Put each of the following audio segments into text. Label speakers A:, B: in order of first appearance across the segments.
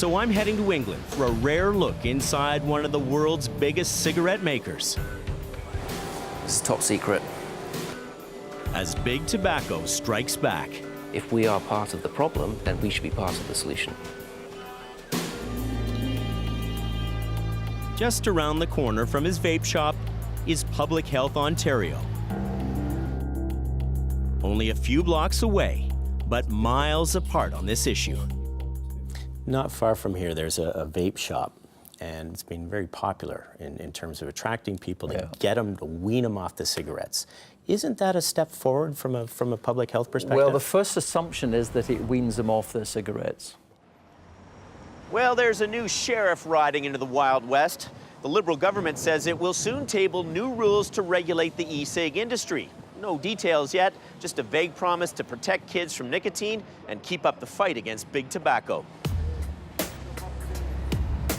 A: So I'm heading to England for a rare look inside one of the world's biggest cigarette makers.
B: It's top secret.
A: As Big Tobacco strikes back.
B: If we are part of the problem, then we should be part of the solution.
A: Just around the corner from his vape shop is Public Health Ontario. Only a few blocks away, but miles apart on this issue.
C: Not far from here, there's a vape shop, and it's been very popular in terms of attracting people to get them, to wean them off the cigarettes. Isn't that a step forward from a public health perspective?
D: Well, the first assumption is that it weans them off their cigarettes.
A: Well, there's a new sheriff riding into the Wild West. The Liberal government says it will soon table new rules to regulate the e-cig industry. No details yet, just a vague promise to protect kids from nicotine and keep up the fight against big tobacco.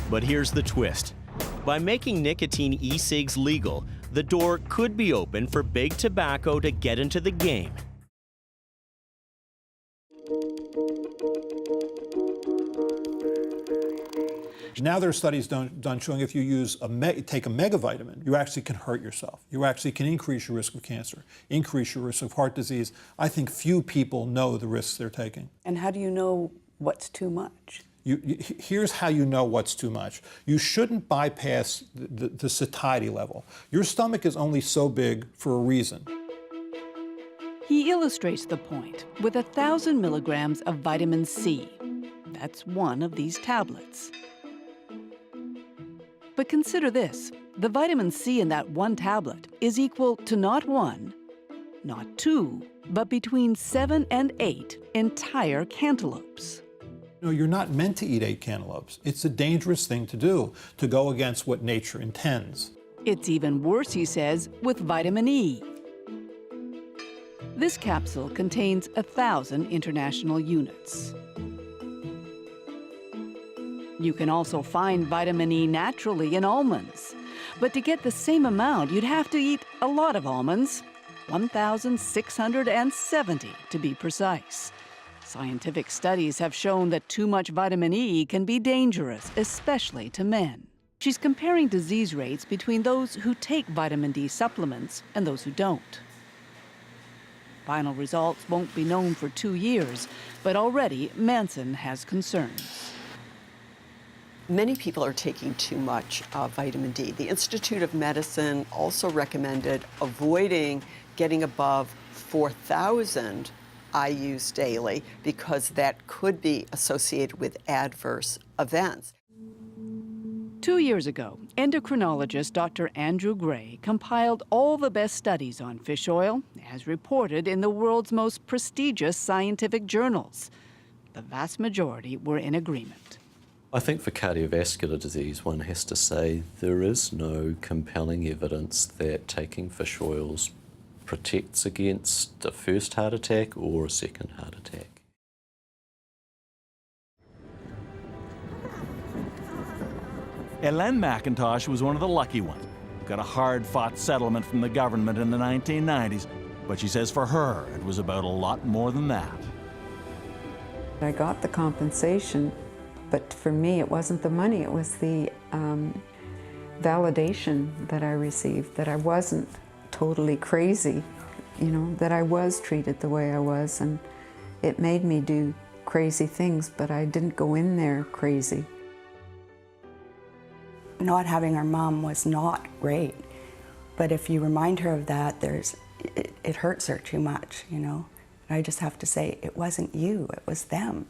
A: But here's the twist. By making nicotine e-cigs legal, the door could be open for big tobacco to get into the game.
E: Now there are studies done showing if you take a megavitamin, you actually can hurt yourself. You actually can increase your risk of cancer, increase your risk of heart disease. I think few people know the risks they're taking.
F: And how do you know what's too much?
E: Here's how you know what's too much. You shouldn't bypass the satiety level. Your stomach is only so big for a reason.
G: He illustrates the point with 1,000 milligrams of vitamin C. That's one of these tablets. But consider this, the vitamin C in that one tablet is equal to not one, not two, but between 7 and 8 entire cantaloupes.
E: No, you're not meant to eat 8 cantaloupes. It's a dangerous thing to do, to go against what nature intends.
G: It's even worse, he says, with vitamin E. This capsule contains 1,000 international units. You can also find vitamin E naturally in almonds. But to get the same amount, you'd have to eat a lot of almonds, 1,670 to be precise. Scientific studies have shown that too much vitamin E can be dangerous, especially to men. She's comparing disease rates between those who take vitamin D supplements and those who don't. Final results won't be known for 2 years, but already Manson has concerns.
H: Many people are taking too much vitamin D. The Institute of Medicine also recommended avoiding getting above 4,000 IUs daily because that could be associated with adverse events.
G: 2 years ago, endocrinologist Dr. Andrew Gray compiled all the best studies on fish oil, as reported in the world's most prestigious scientific journals. The vast majority were in agreement.
I: I think for cardiovascular disease, one has to say there is no compelling evidence that taking fish oils protects against a first heart attack or a second heart attack.
J: Ellen McIntosh was one of the lucky ones. Got a hard-fought settlement from the government in the 1990s, but she says for her it was about a lot more than that.
K: I got the compensation, but for me it wasn't the money, it was the validation that I received, that I wasn't totally crazy, you know, that I was treated the way I was, and it made me do crazy things, but I didn't go in there crazy.
F: Not having our mom was not great, but if you remind her of that, it hurts her too much, you know. And I just have to say, it wasn't you, it was them.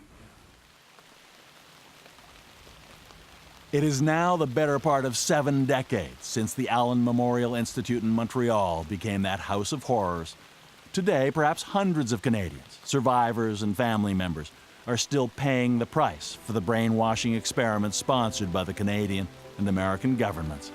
J: It is now the better part of 7 decades since the Allen Memorial Institute in Montreal became that house of horrors. Today, perhaps hundreds of Canadians, survivors and family members, are still paying the price for the brainwashing experiments sponsored by the Canadian and American governments.